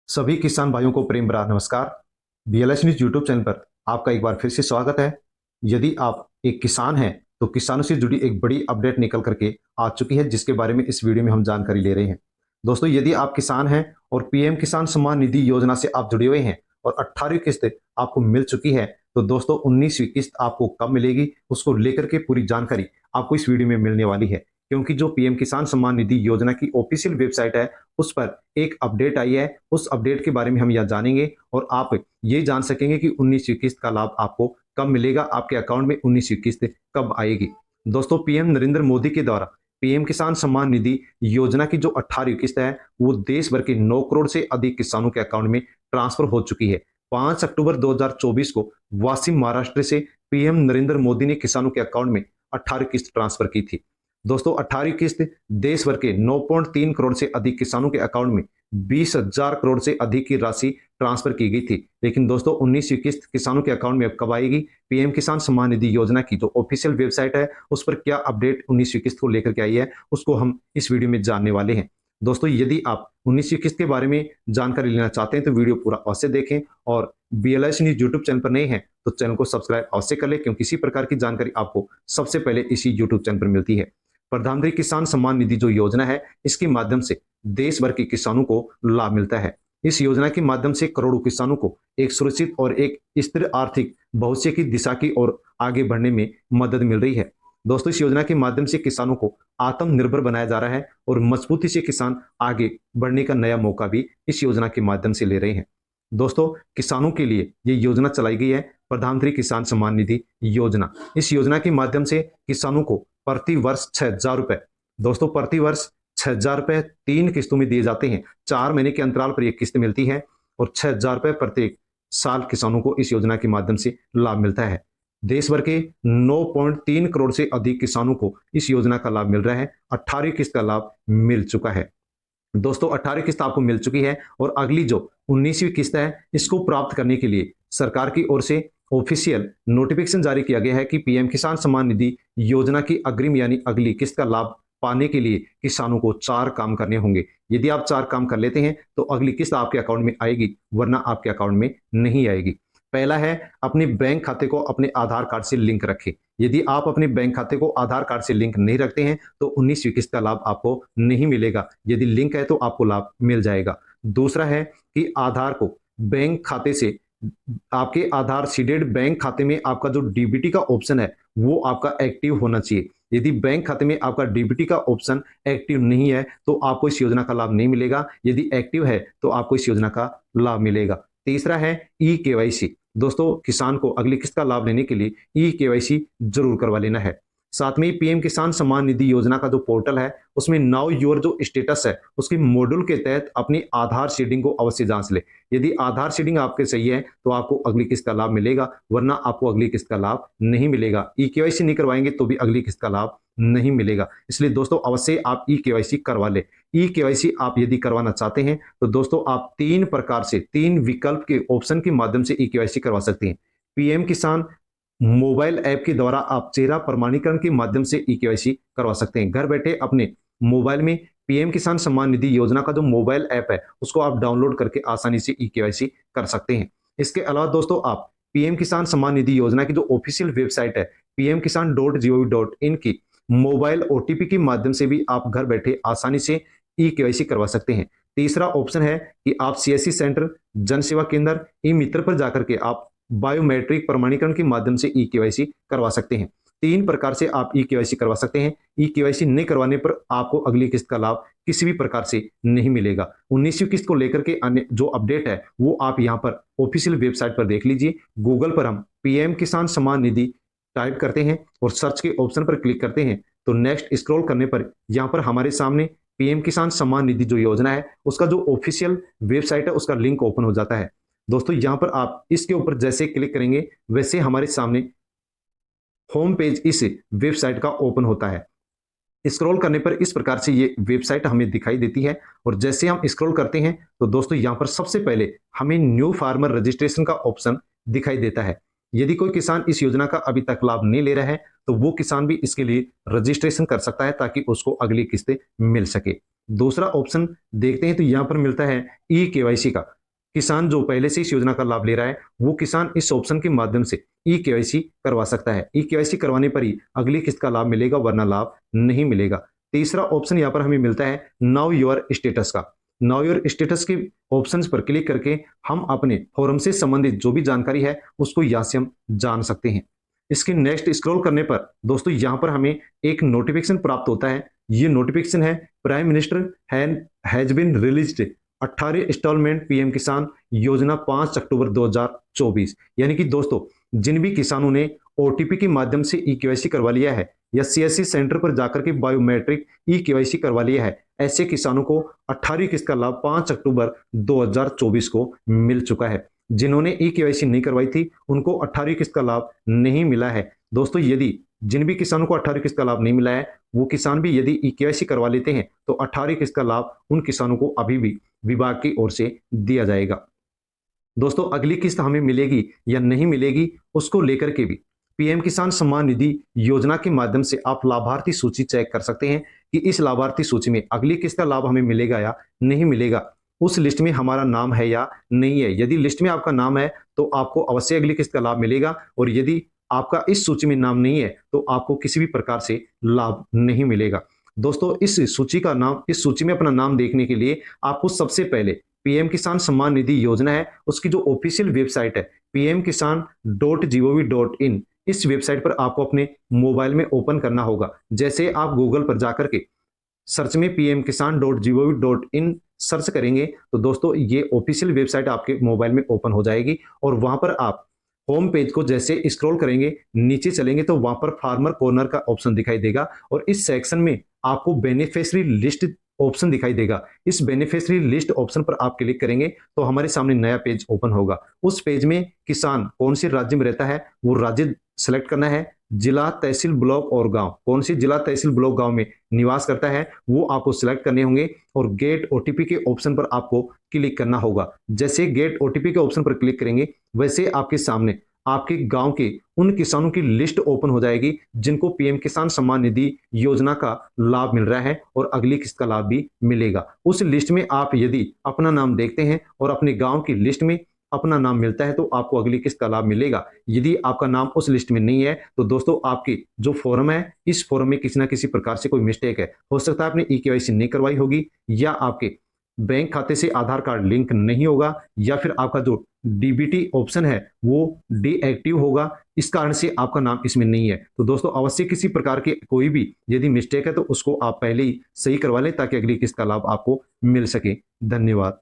सभी किसान भाइयों को प्रेम भरा नमस्कार। बीएलएस न्यूज यूट्यूब चैनल पर आपका एक बार फिर से स्वागत है। यदि आप एक किसान हैं तो किसानों से जुड़ी एक बड़ी अपडेट निकल करके आ चुकी है, जिसके बारे में इस वीडियो में हम जानकारी ले रहे हैं। दोस्तों, यदि आप किसान हैं और पीएम किसान सम्मान निधि योजना से आप जुड़े हुए हैं और 18वीं किस्त आपको मिल चुकी है, तो दोस्तों 19वीं किस्त आपको कब मिलेगी उसको लेकर के पूरी जानकारी आपको इस वीडियो में मिलने वाली है। क्योंकि जो पीएम किसान सम्मान निधि योजना की ऑफिशियल वेबसाइट है उस पर एक अपडेट आई है। उस अपडेट के बारे में हम यहाँ जानेंगे और आप ये जान सकेंगे कि 19वीं किस्त का लाभ आपको कब मिलेगा, आपके अकाउंट में 19वीं किस्त कब आएगी। दोस्तों, पीएम नरेंद्र मोदी के द्वारा पीएम किसान सम्मान निधि योजना की जो 18वीं किस्त है वो देश भर के 9 करोड़ से अधिक किसानों के अकाउंट में ट्रांसफर हो चुकी है। 5 अक्टूबर 2024 को वाशिम महाराष्ट्र से पीएम नरेंद्र मोदी ने किसानों के अकाउंट में 18वीं किस्त ट्रांसफर की थी। दोस्तों, 18वीं किस्त देश भर के 9.3 करोड़ से अधिक किसानों के अकाउंट में 20,000 करोड़ से अधिक की राशि ट्रांसफर की गई थी। लेकिन दोस्तों 19वीं किस्त किसानों के अकाउंट में अब कब आएगी? पीएम किसान सम्मान निधि योजना की जो ऑफिशियल वेबसाइट है उस पर क्या अपडेट 19वीं किस्त को लेकर के आई है उसको हम इस वीडियो में जानने वाले हैं। दोस्तों, यदि आप 19वीं किस्त के बारे में जानकारी लेना चाहते हैं तो वीडियो पूरा अवश्य देखें और बीएलएस न्यूज यूट्यूब चैनल पर नए हैं तो चैनल को सब्सक्राइब अवश्य कर लें, क्योंकि इसी प्रकार की जानकारी आपको सबसे पहले इसी यूट्यूब चैनल पर मिलती है। प्रधानमंत्री किसान सम्मान निधि जो योजना है इसके माध्यम से देश भर के किसानों को लाभ मिलता है। इस योजना के माध्यम से करोड़ों किसानों को एक सुरक्षित और एक स्थिर आर्थिक भविष्य की दिशा की ओर आगे बढ़ने में मदद मिल रही है। दोस्तों, इस योजना के माध्यम से किसानों को आत्मनिर्भर बनाया जा रहा है और मजबूती से किसान आगे बढ़ने का नया मौका भी इस योजना के माध्यम से ले रहे हैं। दोस्तों, किसानों के लिए ये योजना चलाई गई है, प्रधानमंत्री किसान सम्मान निधि योजना। इस योजना के माध्यम से किसानों को प्रति वर्ष 6,000 रुपए, दोस्तों प्रति वर्ष 6,000 रुपए 3 किस्तों में दिए जाते हैं। 4 महीने के अंतराल पर एक किस्त मिलती है और 6,000 रुपए प्रत्येक साल किसानों को इस योजना के माध्यम से लाभ मिलता है। देश भर के 9.3 करोड़ से अधिक किसानों को इस योजना का लाभ मिल रहा है। 18वीं किस्त का लाभ मिल चुका है। दोस्तों, 18वीं किस्त आपको मिल चुकी है और अगली जो 19वीं किस्त है इसको प्राप्त करने के लिए सरकार की ओर से ऑफिशियल नोटिफिकेशन जारी किया गया है कि पीएम किसान सम्मान निधि योजना की अग्रिम यानी अगली किस्त का लाभ पाने के लिए किसानों को 4 काम करने होंगे। यदि आप 4 काम कर लेते हैं तो अगली किस्त आपके अकाउंट में आएगी, वरना आपके अकाउंट में नहीं आएगी। पहला है, अपने बैंक खाते को अपने आधार कार्ड से लिंक रखें। यदि आप अपने बैंक खाते को आधार कार्ड से लिंक नहीं रखते हैं तो 19वीं किस्त का लाभ आपको नहीं मिलेगा। यदि लिंक है तो आपको लाभ मिल जाएगा। दूसरा है कि आधार को बैंक खाते से, आपके आधार सीडेड बैंक खाते में आपका जो डीबीटी का ऑप्शन है वो आपका एक्टिव होना चाहिए। यदि बैंक खाते में आपका डीबीटी का ऑप्शन एक्टिव नहीं है तो आपको इस योजना का लाभ नहीं मिलेगा। यदि एक्टिव है तो आपको इस योजना का लाभ मिलेगा। तीसरा है ई केवाईसी। दोस्तों, किसान को अगली किस्त का लाभ लेने के लिए ई केवाईसी जरूर करवा लेना है। साथ में पीएम किसान सम्मान निधि योजना का जो पोर्टल है उसमें नाउ योर जो स्टेटस है उसके मॉड्यूल के तहत अपनी आधार सीडिंग को अवश्य जांच ले। यदि आधार सीडिंग आपके सही है तो आपको अगली किस्त का लाभ मिलेगा, वरना आपको अगली किस्त का लाभ नहीं मिलेगा। ई केवाईसी नहीं करवाएंगे तो भी अगली किस्त का लाभ नहीं मिलेगा। इसलिए दोस्तों अवश्य आप ई केवाईसी करवा ले। ई केवाईसी आप यदि करवाना चाहते हैं तो दोस्तों आप 3 प्रकार से, 3 विकल्प के ऑप्शन के माध्यम से ई केवाईसी करवा सकते हैं। पीएम किसान मोबाइल ऐप के द्वारा आप चेहरा प्रमाणीकरण के माध्यम से ई केवाईसी करवा सकते हैं। घर बैठे अपने मोबाइल में पीएम किसान सम्मान निधि योजना का जो मोबाइल ऐप है उसको आप डाउनलोड करके आसानी से ई केवाईसी कर सकते हैं। इसके अलावा दोस्तों आप पीएम किसान सम्मान निधि योजना की जो ऑफिशियल वेबसाइट है pmkisan.gov.in की मोबाइल ओटीपी के माध्यम से भी आप घर बैठे आसानी से ई केवाईसी करवा सकते हैं। तीसरा ऑप्शन है कि आप सीएससी सेंटर, जन सेवा केंद्र, ई मित्र पर जाकर के आप बायोमेट्रिक प्रमाणीकरण के माध्यम से ई केवाईसी करवा सकते हैं। 3 प्रकार से आप ई केवाईसी करवा सकते हैं। ई केवाईसी नहीं करवाने पर आपको अगली किस्त का लाभ किसी भी प्रकार से नहीं मिलेगा। 19वीं किस्त को लेकर के अन्य जो अपडेट है वो आप यहाँ पर ऑफिशियल वेबसाइट पर देख लीजिए। गूगल पर हम पीएम किसान सम्मान निधि टाइप करते हैं और सर्च के ऑप्शन पर क्लिक करते हैं तो नेक्स्ट स्क्रॉल करने पर यहाँ पर हमारे सामने पीएम किसान सम्मान निधि जो योजना है उसका जो ऑफिशियल वेबसाइट है उसका लिंक ओपन हो जाता है। दोस्तों, यहां पर आप इसके ऊपर जैसे क्लिक करेंगे वैसे हमारे सामने होम पेज इस वेबसाइट का ओपन होता है। स्क्रॉल करने पर इस प्रकार से ये वेबसाइट हमें दिखाई देती है और जैसे हम स्क्रॉल करते हैं तो दोस्तों यहां पर सबसे पहले हमें न्यू फार्मर रजिस्ट्रेशन का ऑप्शन दिखाई देता है। यदि कोई किसान इस योजना का अभी तक लाभ नहीं ले रहा है तो वो किसान भी इसके लिए रजिस्ट्रेशन कर सकता है ताकि उसको अगली किस्तें मिल सके। दूसरा ऑप्शन देखते हैं तो यहां पर मिलता है ई केवाईसी का। किसान जो पहले से इस योजना का लाभ ले रहा है वो किसान इस ऑप्शन के माध्यम से ई केवाईसी करवा सकता है। ई केवाईसी करवाने पर ही अगली किस्त का लाभ मिलेगा, वरना लाभ नहीं मिलेगा। तीसरा ऑप्शन यहाँ पर हमें मिलता है नाउ योर स्टेटस का। नाउ योर स्टेटस के ऑप्शंस पर क्लिक करके हम अपने फॉर्म से संबंधित जो भी जानकारी है उसको यहाँ से हम जान सकते हैं। इसके नेक्स्ट स्क्रॉल करने पर दोस्तों यहाँ पर हमें एक नोटिफिकेशन प्राप्त होता है। ये नोटिफिकेशन है prime minister has been released 18 instalment PM Kisan Yojana 5 अक्टूबर 2024। यानी कि दोस्तों जिन भी किसानों ने ओटीपी के माध्यम से ई केवाईसी करवा लिया है या सीएससी सेंटर पर जाकर के बायोमेट्रिक ई केवाईसी करवा लिया है, ऐसे किसानों को 18वीं किस्त का लाभ 5 अक्टूबर 2024 को मिल चुका है। जिन्होंने ई केवाईसी नहीं करवाई थी उनको 18वीं किस्त का लाभ नहीं मिला है। दोस्तों यदि जिन भी किसानों को 18वीं किस्त का लाभ नहीं मिला है वो किसान भी यदि ई केवाईसी करवा लेते हैं तो 18वीं किस्त का लाभ उन किसानों को अभी भी विभाग की ओर से दिया जाएगा। दोस्तों अगली किस्त हमें मिलेगी या नहीं मिलेगी उसको लेकर के भी पीएम किसान सम्मान निधि योजना के माध्यम से आप लाभार्थी सूची चेक कर सकते हैं कि इस लाभार्थी सूची में अगली किस्त का लाभ हमें मिलेगा या नहीं मिलेगा, उस लिस्ट में हमारा नाम है या नहीं है। यदि लिस्ट में आपका नाम है तो आपको अवश्य अगली किस्त का लाभ मिलेगा, और यदि आपका इस सूची में नाम नहीं है तो आपको किसी भी प्रकार से लाभ नहीं मिलेगा। दोस्तों इस सूची में अपना नाम देखने के लिए आपको सबसे पहले पीएम किसान सम्मान निधि योजना है उसकी जो ऑफिशियल वेबसाइट है pmkisan.gov.in, इस वेबसाइट पर आपको अपने मोबाइल में ओपन करना होगा। जैसे आप गूगल पर जाकर के सर्च में pmkisan.gov.in सर्च करेंगे तो दोस्तों ये ऑफिशियल वेबसाइट आपके मोबाइल में ओपन हो जाएगी, और वहां पर आप होम पेज को जैसे स्क्रॉल करेंगे नीचे चलेंगे तो वहां पर फार्मर कॉर्नर का ऑप्शन दिखाई देगा, और इस सेक्शन में आपको बेनिफिशियरी लिस्ट ऑप्शन दिखाई देगा। इस बेनिफिशियरी लिस्ट ऑप्शन पर आप क्लिक करेंगे तो हमारे सामने नया पेज ओपन होगा। उस पेज में किसान कौन से राज्य में रहता है वो राज्य सेलेक्ट करना है, जिला तहसील ब्लॉक और गांव, कौन सी जिला तहसील ब्लॉक गांव में निवास करता है वो आपको सिलेक्ट करने होंगे, और गेट ओटीपी के ऑप्शन पर आपको क्लिक करना होगा। जैसे गेट ओटीपी के ऑप्शन पर क्लिक करेंगे वैसे आपके सामने आपके गांव के उन किसानों की लिस्ट ओपन हो जाएगी जिनको पीएम किसान सम्मान निधि योजना का लाभ मिल रहा है और अगली किस्त का लाभ भी मिलेगा। उस लिस्ट में आप यदि अपना नाम देखते हैं और अपने गांव की लिस्ट में अपना नाम मिलता है तो आपको अगली किस्त का लाभ मिलेगा। यदि आपका नाम उस लिस्ट में नहीं है तो दोस्तों आपकी जो फॉर्म है इस फॉर्म में किसी ना किसी प्रकार से कोई मिस्टेक है। हो सकता है आपने ई केवाईसी नहीं करवाई होगी, या आपके बैंक खाते से आधार कार्ड लिंक नहीं होगा, या फिर आपका जो डीबीटी ऑप्शन है वो डीएक्टिव होगा, इस कारण से आपका नाम इसमें नहीं है। तो दोस्तों अवश्य किसी प्रकार के कोई भी यदि मिस्टेक है तो उसको आप पहले ही सही करवा लें ताकि अगली किस्त का लाभ आपको मिल सके। धन्यवाद।